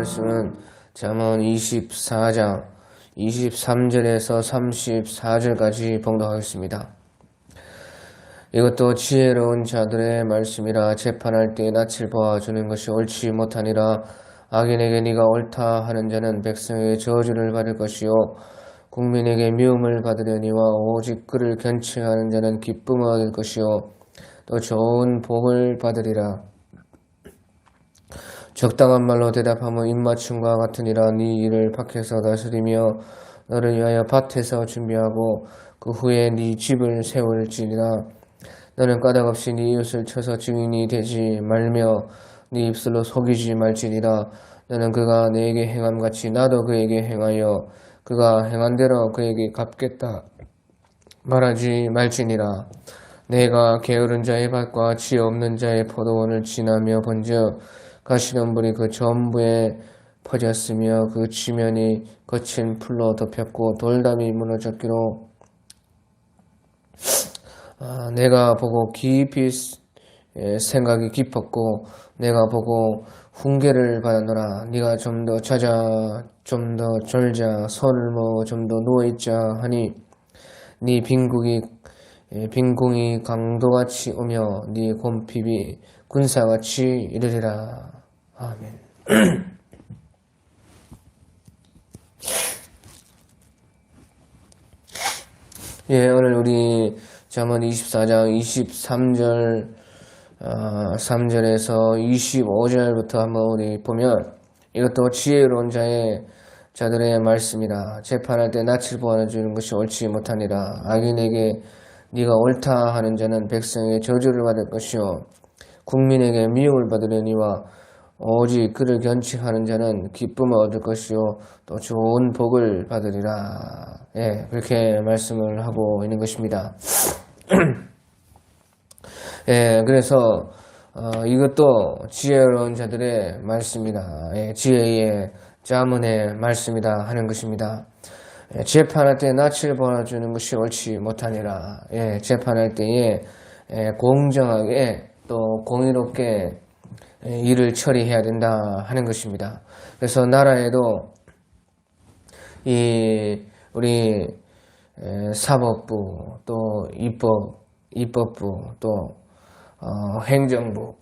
말씀은 잠언 24장 23절에서 34절까지 봉독하겠습니다. 이것도 지혜로운 자들의 말씀이라. 재판할 때 낯을 보아주는 것이 옳지 못하니라. 악인에게 네가 옳다 하는 자는 백성에게 저주를 받을 것이요 국민에게 미움을 받으려니와 오직 그를 견칭하는 자는 기쁨을 얻을 것이요 또 좋은 복을 받으리라. 적당한 말로 대답하면 입맞춤과 같으니라. 네 일을 밖에서 다스리며 너를 위하여 밭에서 준비하고 그 후에 네 집을 세울지니라. 너는 까닭없이 네 이웃을 쳐서 증인이 되지 말며 네 입술로 속이지 말지니라. 너는 그가 내게 행함같이 나도 그에게 행하여 그가 행한 대로 그에게 갚겠다 말하지 말지니라. 내가 게으른 자의 밭과 지혜 없는 자의 포도원을 지나며 본즉 가시덤불이 그 전부에 퍼졌으며 그 지면이 거친 풀로 덮였고 돌담이 무너졌기로 내가 보고 깊이 생각이 깊었고 내가 보고 훈계를 받았노라. 네가 좀 더 자자 좀 더 졸자 손을 모아 좀 더 누워있자 하니 네 빈궁이 강도같이 오며 네 곰핍이 군사같이 이르리라. 아멘. 예, 오늘 우리 잠언 24장 23절 3절에서 25절부터 한번 우리 보면 이것도 지혜로운 자들의 말씀이라. 재판할 때 낯을 보아주는 것이 옳지 못하니라. 악인에게 네가 옳다 하는 자는 백성에게 저주를 받을 것이요 국민에게 미움을 받으려니와 오직 그를 견칭하는 자는 기쁨을 얻을 것이요 또 좋은 복을 받으리라. 예, 그렇게 말씀을 하고 있는 것입니다. 예, 그래서 이것도 지혜로운 자들의 말씀이다. 예, 지혜의 자문의 말씀이다 하는 것입니다. 예, 재판할 때 낯을 보아주는 것이 옳지 못하니라. 예, 재판할 때에 공정하게 또 공의롭게 일을 처리해야 된다 하는 것입니다. 그래서 나라에도 우리 사법부 또 입법부 또 행정부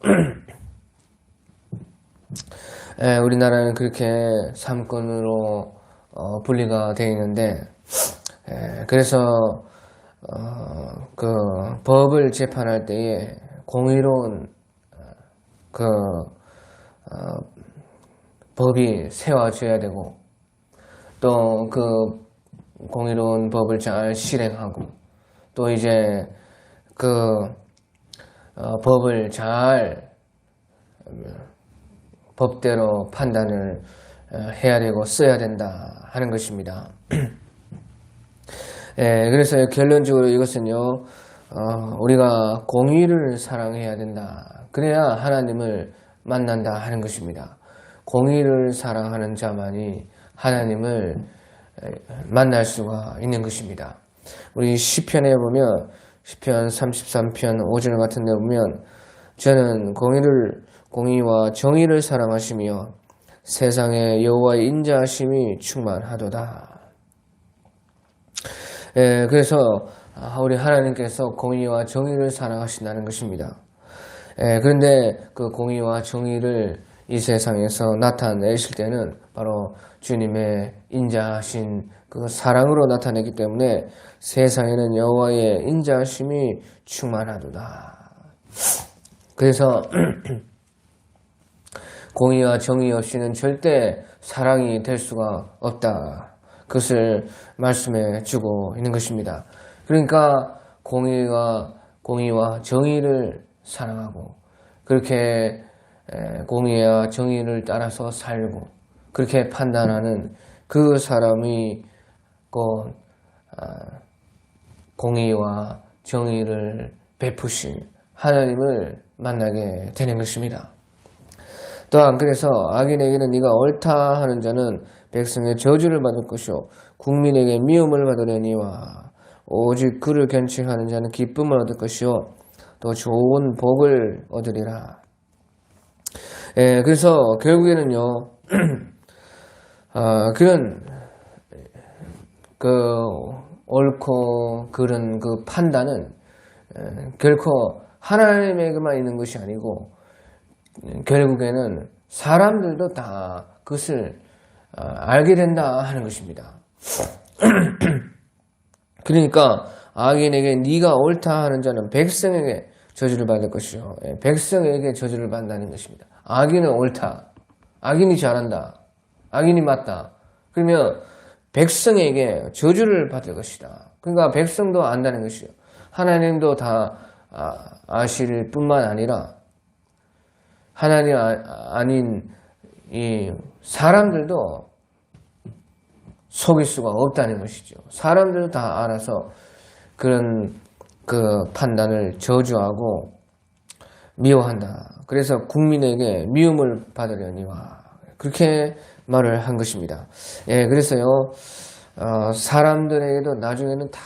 우리나라는 그렇게 3권으로 분리가 되어 있는데 그래서 그 법을 재판할 때에 공의로운 그 법이 세워져야 되고 또 그 공의로운 법을 잘 실행하고 또 이제 그 법을 잘 법대로 판단을 해야 되고 써야 된다 하는 것입니다. 그래서 결론적으로 이것은요, 우리가 공의를 사랑해야 된다. 그래야 하나님을 만난다 하는 것입니다. 공의를 사랑하는 자만이 하나님을 만날 수가 있는 것입니다. 우리 시편에 보면 시편 33편 5절 같은 데 보면 저는 공의와 정의를 사랑하시며 세상에 여호와의 인자하심이 충만하도다. 그래서 우리 하나님께서 공의와 정의를 사랑하신다는 것입니다. 그런데 그 공의와 정의를 이 세상에서 나타내실 때는 바로 주님의 인자하신 그 사랑으로 나타내기 때문에 세상에는 여호와의 인자하심이 충만하도다. 그래서 공의와 정의 없이는 절대 사랑이 될 수가 없다. 그것을 말씀해 주고 있는 것입니다. 그러니까 공의와 정의를 사랑하고 그렇게 공의와 정의를 따라서 살고 그렇게 판단하는 그 사람이 곧 공의와 정의를 베푸신 하나님을 만나게 되는 것입니다. 또한 그래서 악인에게는 네가 옳다 하는 자는 백성의 저주를 받을 것이요 국민에게 미움을 받으려니와 오직 그를 견칭하는 자는 기쁨을 얻을 것이요 또 좋은 복을 얻으리라. 그래서 결국에는요 그런 옳고 그른 그 판단은 결코 하나님에게만 있는 것이 아니고 결국에는 사람들도 다 그것을 알게 된다 하는 것입니다. 그러니까 악인에게 네가 옳다 하는 자는 백성에게 저주를 받을 것이요. 백성에게 저주를 받는다는 것입니다. 악인은 옳다. 악인이 잘한다. 악인이 맞다. 그러면 백성에게 저주를 받을 것이다. 그러니까 백성도 안다는 것이요. 하나님도 다 아실 뿐만 아니라 하나님 아닌 이 사람들도 속일 수가 없다는 것이죠. 사람들도 다 알아서 그런 그 판단을 저주하고 미워한다. 그래서 국민에게 미움을 받으려니와 그렇게 말을 한 것입니다. 그래서요 사람들에게도 나중에는 다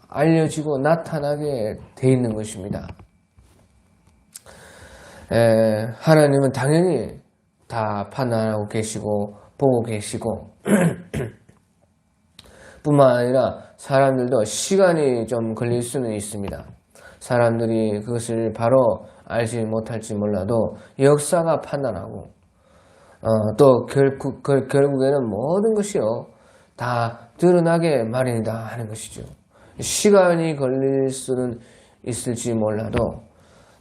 알려지고 나타나게 돼 있는 것입니다. 하나님은 당연히 다 판단하고 계시고 보고 계시고 뿐만 아니라 사람들도 시간이 좀 걸릴 수는 있습니다. 사람들이 그것을 바로 알지 못할지 몰라도 역사가 판단하고 또 결국에는 모든 것이요 다 드러나게 마련이다 하는 것이죠. 시간이 걸릴 수는 있을지 몰라도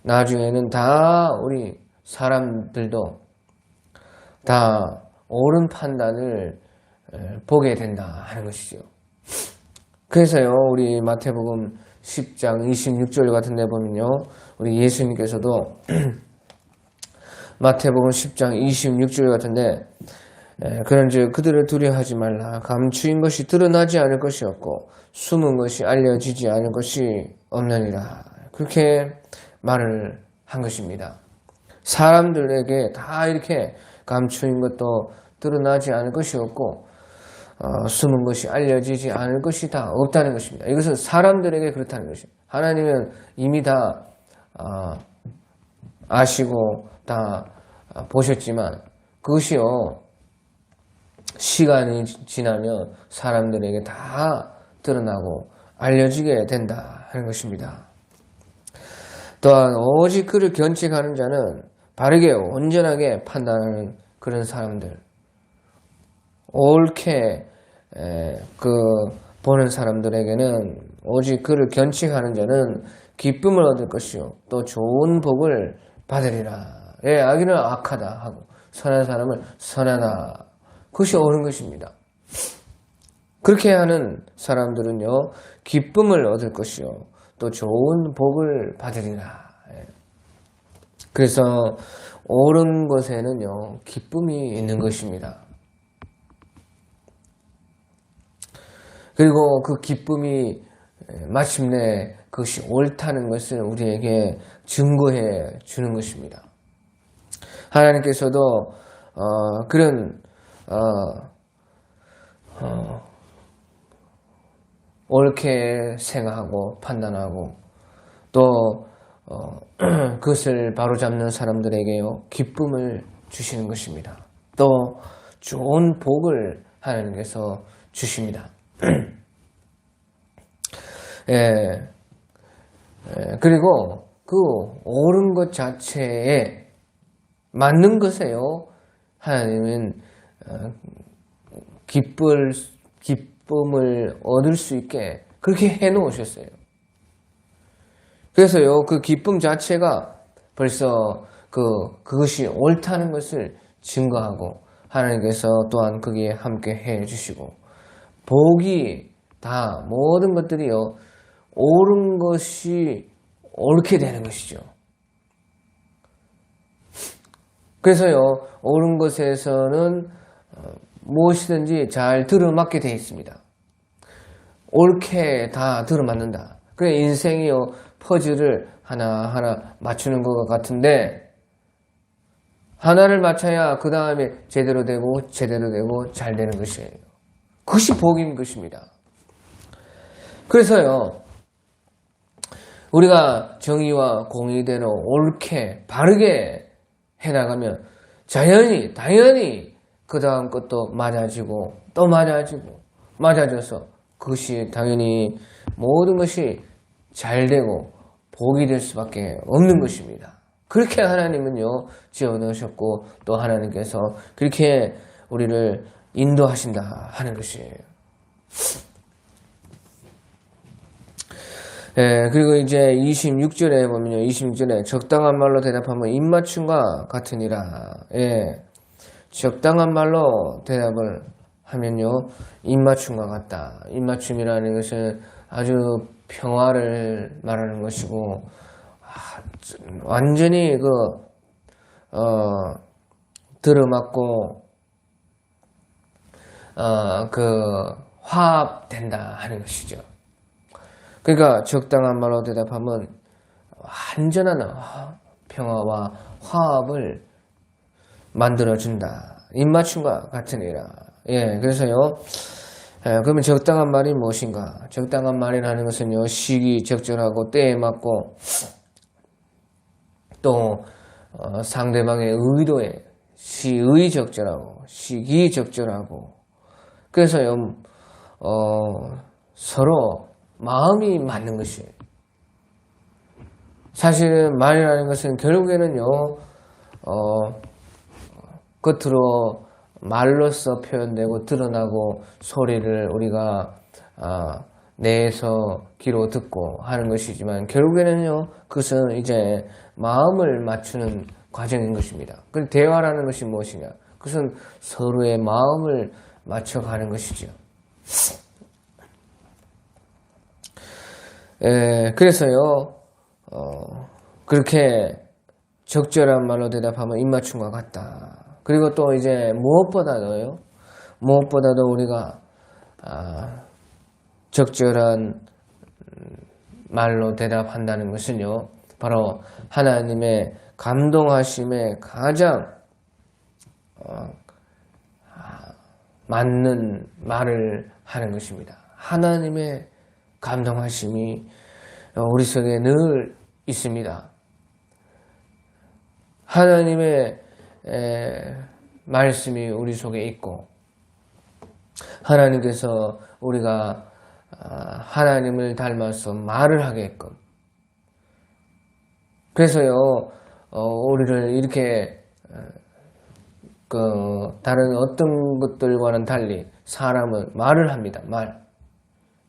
나중에는 다 우리 사람들도 다 옳은 판단을 보게 된다 하는 것이죠. 그래서요 우리 마태복음 10장 26절 같은 데 보면요 우리 예수님께서도 마태복음 10장 26절 같은데 그런즉 그들을 두려워하지 말라. 감추인 것이 드러나지 않을 것이 없고 숨은 것이 알려지지 않을 것이 없느니라. 그렇게 말을 한 것입니다. 사람들에게 다 이렇게 감추인 것도 드러나지 않을 것이 없고 숨은 것이 알려지지 않을 것이 다 없다는 것입니다. 이것은 사람들에게 그렇다는 것입니다. 하나님은 이미 다 아시고 다 보셨지만 그것이요 시간이 지나면 사람들에게 다 드러나고 알려지게 된다 하는 것입니다. 또한 오직 그를 견책하는 자는 바르게 온전하게 판단하는 그런 사람들, 옳게 보는 사람들에게는 오직 그를 견책하는 자는 기쁨을 얻을 것이요 또 좋은 복을 받으리라. 악인은 악하다 하고 선한 사람은 선하다. 그것이 옳은 것입니다. 그렇게 하는 사람들은요 기쁨을 얻을 것이요 또 좋은 복을 받으리라. 그래서 옳은 것에는요 기쁨이 있는 것입니다. 그리고 그 기쁨이 마침내 그것이 옳다는 것을 우리에게 증거해 주는 것입니다. 하나님께서도 그런 옳게 생각하고 판단하고 또 그것을 바로잡는 사람들에게요 기쁨을 주시는 것입니다. 또 좋은 복을 하나님께서 주십니다. 그리고 그 옳은 것 자체에 맞는 것에요 하나님은 기쁨을 얻을 수 있게 그렇게 해놓으셨어요. 그래서요 그 기쁨 자체가 벌써 그것이 옳다는 것을 증거하고 하나님께서 또한 거기에 함께 해주시고 복이 다 모든 것들이요 옳은 것이 옳게 되는 것이죠. 그래서요 옳은 것에서는 무엇이든지 잘 들어맞게 되어 있습니다. 옳게 다 들어맞는다. 그래 인생이요 퍼즐을 하나하나 맞추는 것 같은데 하나를 맞춰야 그 다음에 제대로 되고 잘 되는 것이에요. 그것이 복인 것입니다. 그래서요 우리가 정의와 공의대로 옳게 바르게 해나가면 당연히 그 다음 것도 맞아지고 또 맞아지고 맞아져서 그것이 당연히 모든 것이 잘 되고 복이 될 수밖에 없는 것입니다. 그렇게 하나님은요 지어 넣으셨고 또 하나님께서 그렇게 우리를 인도하신다 하는 것이에요. 그리고 이제 26절에 보면요. 26절에 적당한 말로 대답하면 입맞춤과 같으니라. 적당한 말로 대답을 하면요. 입맞춤과 같다. 입맞춤이라는 것은 아주 평화를 말하는 것이고, 완전히 들어맞고, 화합된다 하는 것이죠. 그러니까 적당한 말로 대답하면 완전한 평화와 화합을 만들어준다. 입맞춤과 같으니라. 그래서요. 그러면 적당한 말이 무엇인가? 적당한 말이라는 것은요. 시기적절하고 때에 맞고 또 상대방의 의도에 시의적절하고 시기적절하고 그래서요. 서로 마음이 맞는 것이에요. 사실 말이라는 것은 결국에는요. 겉으로 말로써 표현되고 드러나고 소리를 우리가 내에서 귀로 듣고 하는 것이지만 결국에는요. 그것은 이제 마음을 맞추는 과정인 것입니다. 그 대화라는 것이 무엇이냐? 그것은 서로의 마음을 맞춰가는 것이죠. 그래서요, 그렇게 적절한 말로 대답하면 입맞춤과 같다. 그리고 또 이제 무엇보다도 우리가, 적절한 말로 대답한다는 것은요, 바로 하나님의 감동하심에 가장, 맞는 말을 하는 것입니다. 하나님의 감동하심이 우리 속에 늘 있습니다. 하나님의 말씀이 우리 속에 있고 하나님께서 우리가 하나님을 닮아서 말을 하게끔 그래서요 우리를 이렇게 다른 어떤 것들과는 달리 사람은 말을 합니다.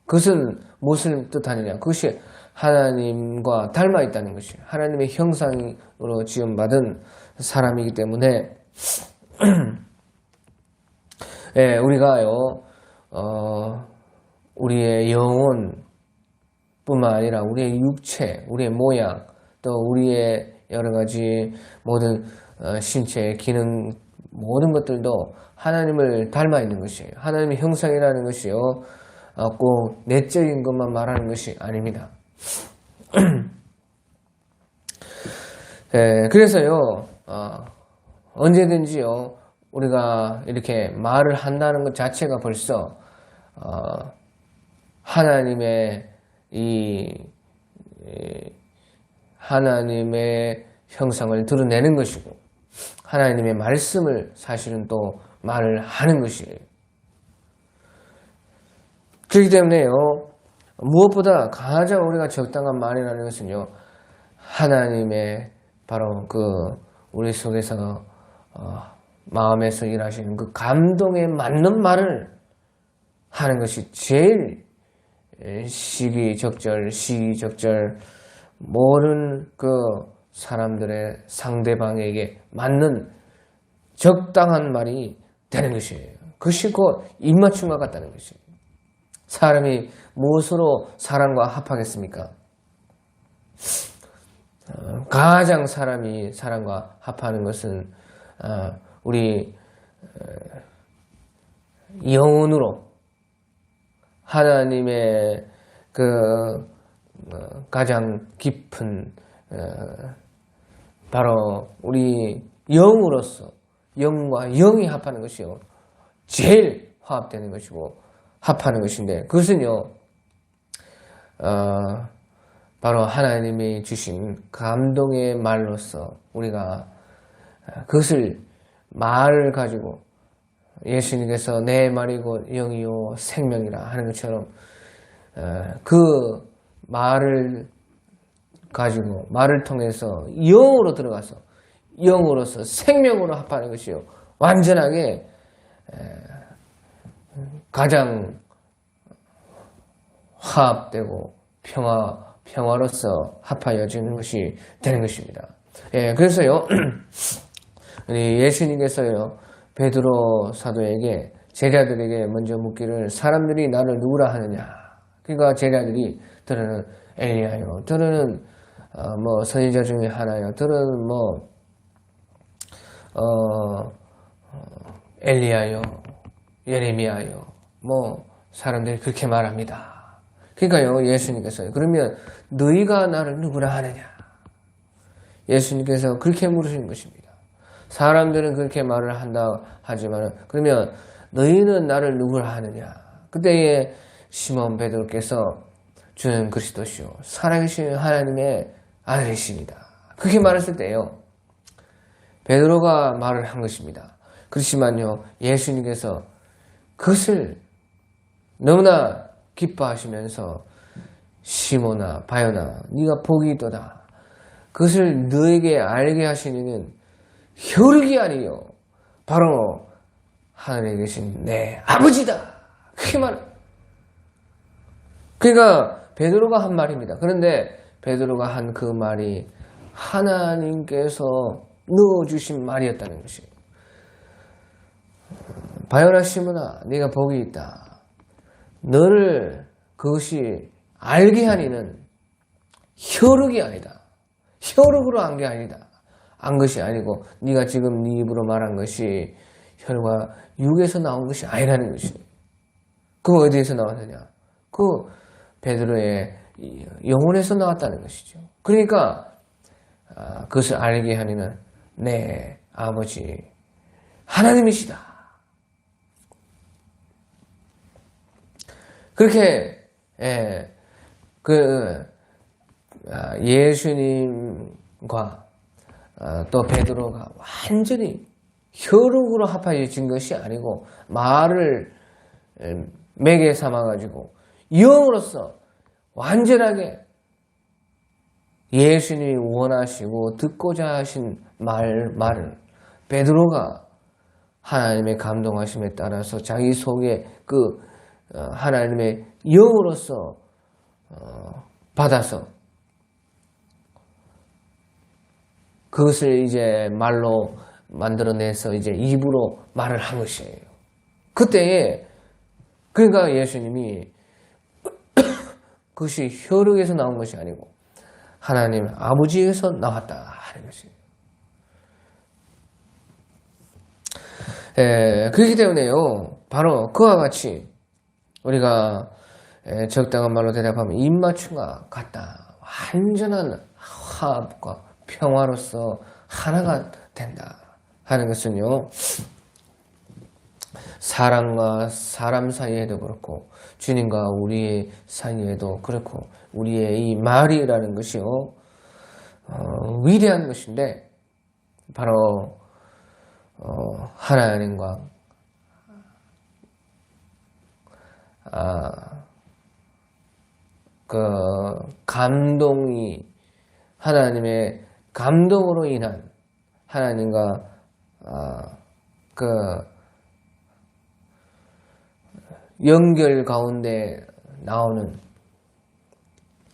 그것은 무엇을 뜻하느냐? 그것이 하나님과 닮아 있다는 것이에요. 하나님의 형상으로 지음받은 사람이기 때문에 우리가요 우리의 영혼뿐만 아니라 우리의 육체, 우리의 모양, 또 우리의 여러 가지 모든 신체의 기능 모든 것들도 하나님을 닮아 있는 것이에요. 하나님의 형상이라는 것이요. 꼭 내적인 것만 말하는 것이 아닙니다. 그래서요, 언제든지요, 우리가 이렇게 말을 한다는 것 자체가 벌써, 하나님의 형상을 드러내는 것이고, 하나님의 말씀을 사실은 또 말을 하는 것이에요. 그렇기 때문에요, 무엇보다 가장 우리가 적당한 말이라는 것은요, 하나님의 바로 우리 속에서, 마음에서 일하시는 그 감동에 맞는 말을 하는 것이 제일 시기적절, 모든 사람들의 상대방에게 맞는 적당한 말이 되는 것이에요. 그것이 곧 입맞춤과 같다는 것이에요. 사람이 무엇으로 사람과 합하겠습니까? 가장 사람이 사람과 합하는 것은 우리 영혼으로 하나님의 가장 깊은 바로 우리 영으로서 영과 영이 합하는 것이요 제일 화합되는 것이고 합하는 것인데 그것은요 바로 하나님이 주신 감동의 말로서 우리가 그것을 말을 가지고 예수님께서 내 말이고 영이요 생명이라 하는 것처럼 그 말을 가지고 말을 통해서 영으로 들어가서 영으로서 생명으로 합하는 것이요 완전하게 가장 화합되고 평화로서 합하여지는 것이 되는 것입니다. 그래서요 예수님께서요 베드로 사도에게 제자들에게 먼저 묻기를 사람들이 나를 누구라 하느냐. 그러니까 제자들이 들으는 엘리야요, 들으는 뭐 선지자 중에 하나요, 들으는 뭐 엘리야요, 예레미야요, 뭐 사람들이 그렇게 말합니다. 그러니까요 예수님께서 그러면 너희가 나를 누구라 하느냐. 예수님께서 그렇게 물으시는 것입니다. 사람들은 그렇게 말을 한다 하지만 그러면 너희는 나를 누구라 하느냐. 그때에 시몬 베드로께서 주는 그리스도시요 살아계신 하나님의 아들이십니다. 그렇게 말했을 때요 베드로가 말을 한 것입니다. 그렇지만요 예수님께서 그것을 너무나 기뻐하시면서 시몬아 바요나 네가 복이 있도다. 그것을 너에게 알게 하시는 혈육이 아니요 바로 하늘에 계신 내 아버지다. 그렇게 그러니까 베드로가 한 말입니다. 그런데 베드로가 한 그 말이 하나님께서 넣어주신 말이었다는 것이에요. 바요나 시몬아 네가 복이 있다. 너를 그것이 알게 하니는 혈육이 아니다. 혈육으로 안 게 아니다. 안 것이 아니고 네가 지금 네 입으로 말한 것이 혈과 육에서 나온 것이 아니라는 것이에요. 그거 어디에서 나왔느냐? 그 베드로의 영혼에서 나왔다는 것이죠. 그러니까 그것을 알게 하니는 내 아버지 하나님이시다. 그렇게 예수님과 또 베드로가 완전히 혈육으로 합해진 것이 아니고 말을 매개 삼아가지고 영으로서 완전하게 예수님이 원하시고 듣고자 하신 말을 베드로가 하나님의 감동하심에 따라서 자기 속에 그 하나님의 영으로서 받아서 그것을 이제 말로 만들어내서 이제 입으로 말을 한 것이에요. 그때에 그러니까 예수님이 그것이 혈육에서 나온 것이 아니고 하나님 아버지에서 나왔다 하는 것이에요. 그렇기 때문에요. 바로 그와 같이 우리가 적당한 말로 대답하면 입맞춤과 같다. 완전한 화합과 평화로서 하나가 된다 하는 것은요. 사람과 사람 사이에도 그렇고 주님과 우리의 사이에도 그렇고 우리의 이 말이라는 것이요 위대한 것인데 바로 하나님과 그 감동이 하나님의 감동으로 인한 하나님과 그 연결 가운데 나오는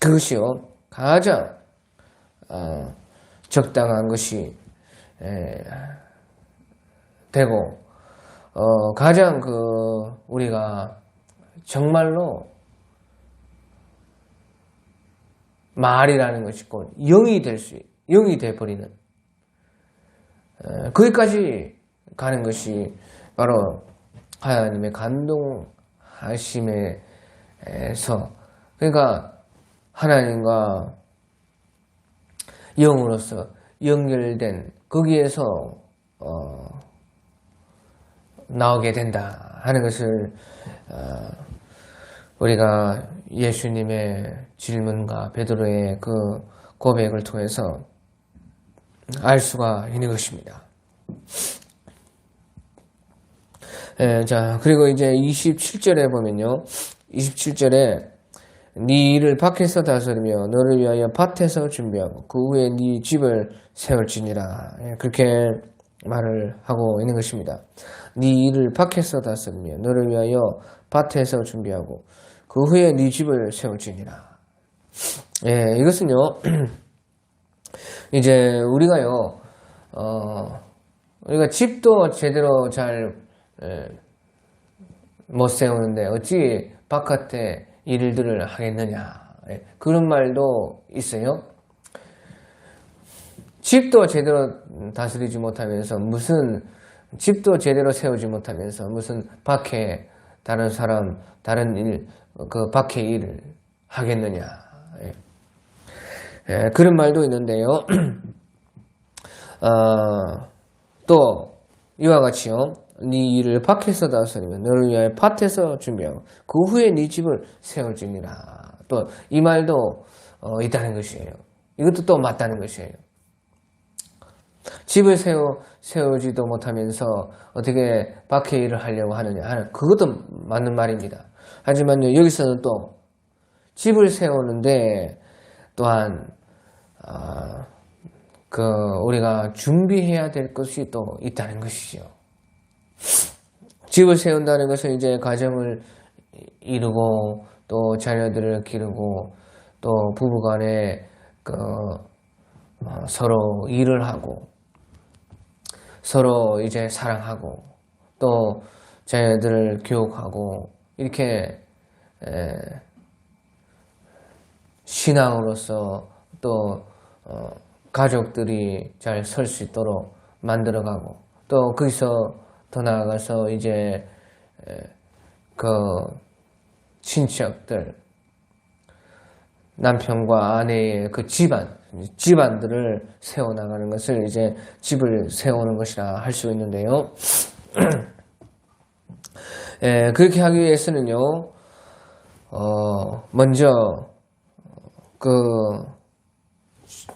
그것이요 가장 적당한 것이 되고 가장 우리가 정말로 말이라는 것이 곧 영이 돼버리는 거기까지 가는 것이 바로 하나님의 감동하심에서 그러니까 하나님과 영으로서 연결된 거기에서 나오게 된다 하는 것을 우리가 예수님의 질문과 베드로의 그 고백을 통해서 알 수가 있는 것입니다. 자, 그리고 이제 27절에 보면요. 27절에 네 일을 밖에서 다스리며 너를 위하여 밭에서 준비하고 그 후에 네 집을 세울지니라. 그렇게 말을 하고 있는 것입니다. 네 일을 밖에서 다스리며 너를 위하여 밭에서 준비하고 그 후에 네 집을 세울지니라. 이것은요. 이제 우리가요. 우리가 집도 제대로 잘 못 세우는데 어찌 바깥에 일들을 하겠느냐. 그런 말도 있어요. 집도 제대로 다스리지 못하면서 집도 제대로 세우지 못하면서 무슨 밖에 다른 사람, 다른 일, 그 밖에 일을 하겠느냐. 그런 말도 있는데요. 또 이와 같이요. 네 일을 밖에서 다스리면 너를 위하여 밭에서 준비하고 그 후에 네 집을 세울지니라. 또 이 말도 있다는 것이에요. 이것도 또 맞다는 것이에요. 집을 세우지도 못하면서 어떻게 밖에 일을 하려고 하느냐. 그것도 맞는 말입니다. 하지만요, 여기서는 또 집을 세우는데 또한 우리가 준비해야 될 것이 또 있다는 것이죠. 집을 세운다는 것은 이제 가정을 이루고 또 자녀들을 기르고 또 부부간에 서로 일을 하고 서로 이제 사랑하고 또 자녀들을 교육하고 이렇게 신앙으로서 또 가족들이 잘 설 수 있도록 만들어가고 또 거기서 더 나아가서 이제 그 친척들 남편과 아내의 그 집안들을 세워나가는 것을 이제 집을 세우는 것이라 할 수 있는데요. 그렇게 하기 위해서는요, 먼저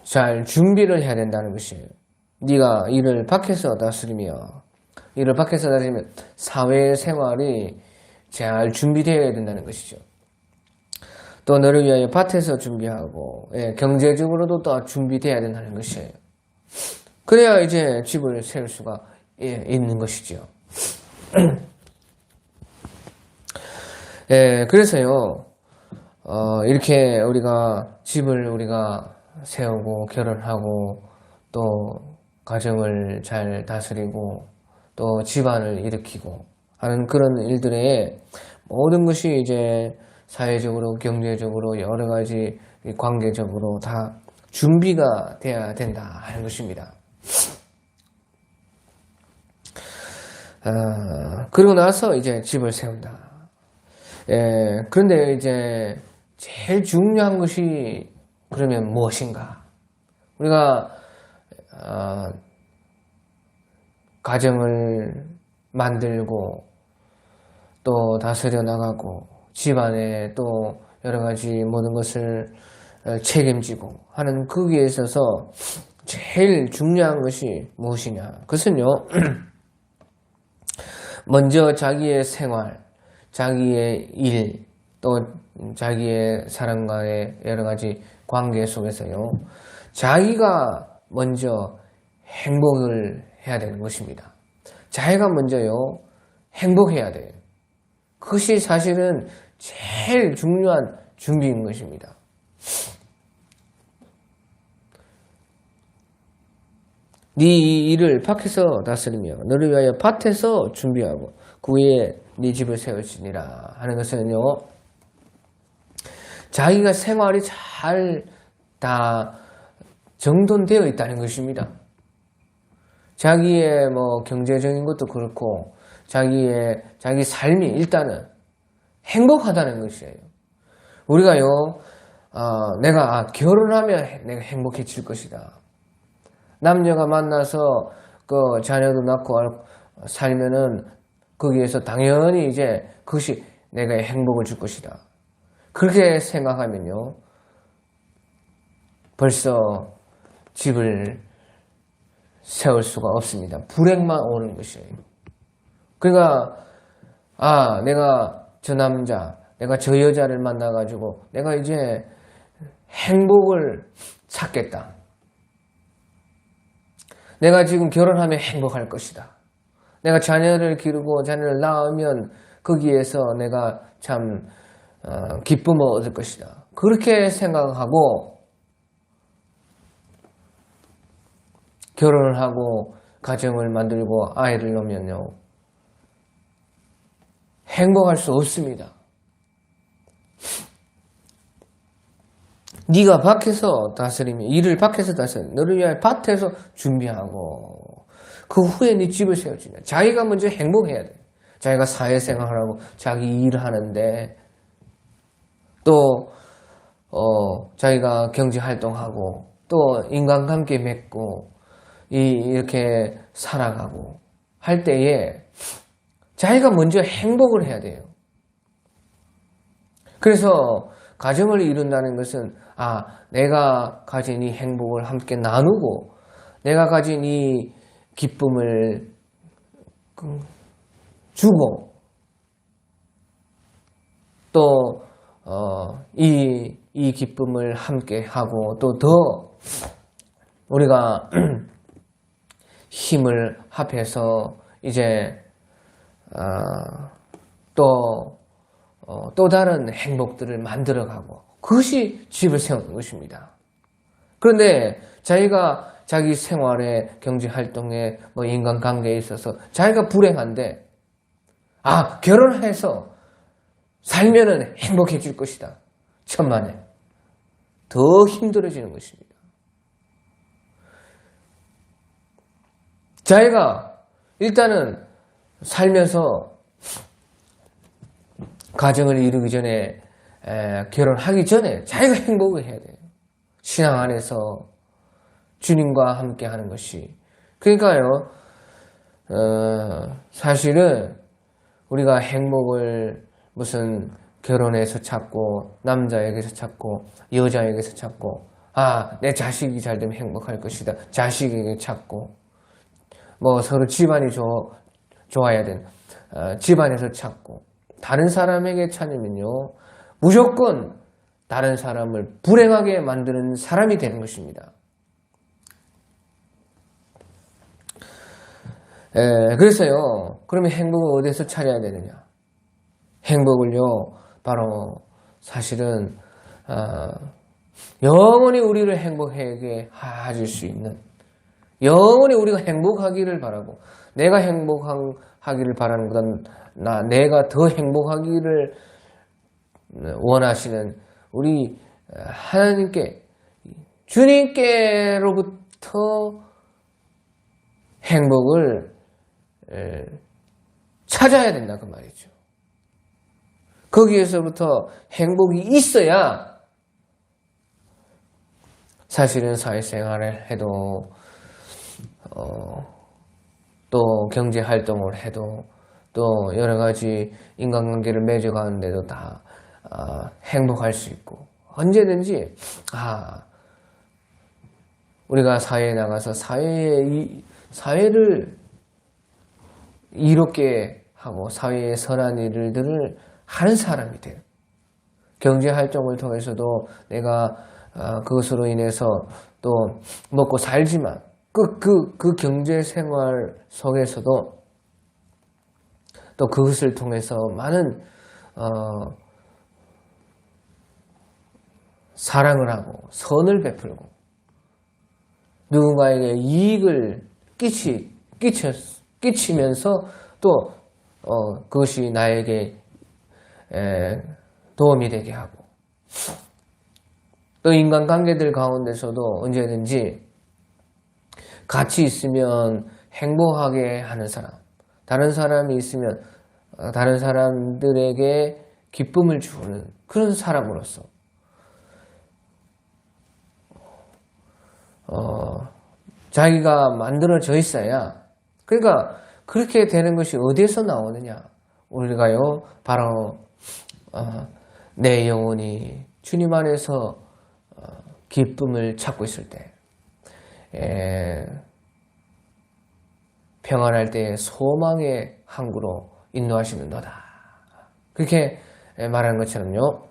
잘 준비를 해야 된다는 것이에요. 네가 일을 밖에서 다스리면 사회생활이 잘 준비되어야 된다는 것이죠. 또 너를 위하여 밭에서 준비하고 경제적으로도 또 준비되어야 된다는 것이에요. 그래야 이제 집을 세울 수가 있는 것이죠. 그래서요 이렇게 집을 우리가 세우고 결혼하고 또 가정을 잘 다스리고 또 집안을 일으키고 하는 그런 일들에 모든 것이 이제 사회적으로 경제적으로 여러 가지 관계적으로 다 준비가 돼야 된다 하는 것입니다. 그러고 나서 이제 집을 세운다. 그런데 이제 제일 중요한 것이 그러면 무엇인가? 우리가 가정을 만들고 또 다스려 나가고 집안에 또 여러 가지 모든 것을 책임지고 하는 거기에 있어서 제일 중요한 것이 무엇이냐? 그것은요, 먼저 자기의 생활, 자기의 일, 또 자기의 사람과의 여러 가지 관계 속에서요, 자기가 먼저 행복을 해야 되는 것입니다. 자기가 먼저요, 행복해야 돼요. 그것이 사실은 제일 중요한 준비인 것입니다. 네 일을 밖에서 다스리며 너를 위하여 밭에서 준비하고 그 위에 네 집을 세울지니라 하는 것은요, 자기가 생활이 잘 다 정돈되어 있다는 것입니다. 자기의 경제적인 것도 그렇고 자기 삶이 일단은 행복하다는 것이에요. 우리가요, 내가 결혼하면 내가 행복해질 것이다. 남녀가 만나서 그 자녀도 낳고 살면은 거기에서 당연히 이제 그것이 내가 행복을 줄 것이다. 그렇게 생각하면요, 벌써 집을 세울 수가 없습니다. 불행만 오는 것이에요. 그러니까 아, 내가 저 남자, 내가 저 여자를 만나가지고 내가 이제 행복을 찾겠다. 내가 지금 결혼하면 행복할 것이다. 내가 자녀를 기르고 자녀를 낳으면 거기에서 내가 참 기쁨을 얻을 것이다. 그렇게 생각하고 결혼을 하고 가정을 만들고 아이를 낳으면요, 행복할 수 없습니다. 네가 밖에서 다스리며 일을 밖에서 다스리며 너를 위하여 밭에서 준비하고 그 후에 네 집을 세워주냐. 자기가 먼저 행복해야 돼. 자기가 사회생활하고 자기 일을 하는데 또 자기가 경제활동하고 또 인간관계 맺고 이렇게 살아가고 할 때에 자기가 먼저 행복을 해야 돼요. 그래서 가정을 이룬다는 것은 내가 가진 이 행복을 함께 나누고 내가 가진 이 기쁨을 주고 또 이 기쁨을 함께 하고 또 더 우리가 힘을 합해서 이제 또 다른 행복들을 만들어가고 그것이 집을 세우는 것입니다. 그런데 자기가 자기 생활에 경제활동에 인간관계에 있어서 자기가 불행한데 결혼해서 살면은 행복해질 것이다. 천만에 더 힘들어지는 것입니다. 자기가 일단은 살면서 가정을 이루기 전에 결혼하기 전에 자기가 행복을 해야 돼요. 신앙 안에서 주님과 함께 하는 것이. 그러니까요, 사실은 우리가 행복을 무슨 결혼해서 찾고 남자에게서 찾고 여자에게서 찾고 내 자식이 잘 되면 행복할 것이다. 자식에게 찾고 서로 집안이 좋아야 되는 집안에서 찾고 다른 사람에게 찾으면요 무조건 다른 사람을 불행하게 만드는 사람이 되는 것입니다. 그래서요, 그러면 행복을 어디서 찾아야 되느냐? 행복을요, 바로 사실은 영원히 우리를 행복하게 해줄 수 있는, 영원히 우리가 행복하기를 바라고, 내가 행복하기를 바라는 것보다 내가 더 행복하기를 원하시는 우리 하나님께, 주님께로부터 행복을 찾아야 된다 그 말이죠. 거기에서부터 행복이 있어야 사실은 사회생활을 해도 또 경제활동을 해도 또 여러 가지 인간관계를 맺어가는데도 다 행복할 수 있고 언제든지 우리가 사회에 나가서 사회를 이롭게 하고 사회의 선한 일들을 하는 사람이 돼요. 경제활동을 통해서도 내가 그것으로 인해서 또 먹고 살지만 그 경제생활 속에서도 또 그것을 통해서 많은 사랑을 하고 선을 베풀고 누군가에게 이익을 끼치면서 또 그것이 나에게 도움이 되게 하고 또 인간관계들 가운데서도 언제든지 같이 있으면 행복하게 하는 사람, 다른 사람이 있으면 다른 사람들에게 기쁨을 주는 그런 사람으로서 자기가 만들어져 있어야, 그러니까 그렇게 되는 것이 어디에서 나오느냐? 우리가요 바로 내 영혼이 주님 안에서 기쁨을 찾고 있을 때, 평안할 때 소망의 항구로 인도하시는도다. 그렇게 말하는 것처럼요.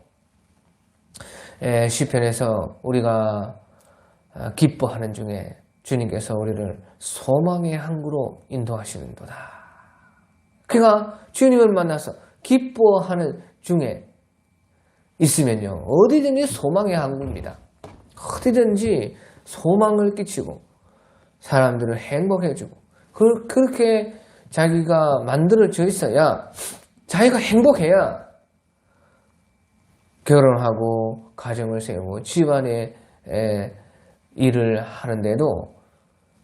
시편에서 우리가 기뻐하는 중에 주님께서 우리를 소망의 항구로 인도하시는도다. 그가 주님을 만나서 기뻐하는 중에 있으면요, 어디든지 소망의 항구입니다. 어디든지 소망을 끼치고 사람들을 행복해주고 그렇게 자기가 만들어져 있어야, 자기가 행복해야 결혼하고 가정을 세우고 집안의 일을 하는데도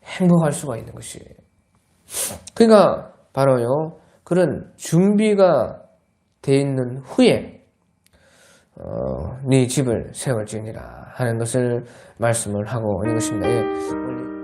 행복할 수가 있는 것이에요. 그러니까 바로요, 그런 준비가 돼 있는 후에 네 집을 세울지니라 하는 것을 말씀을 하고 있는 것입니다.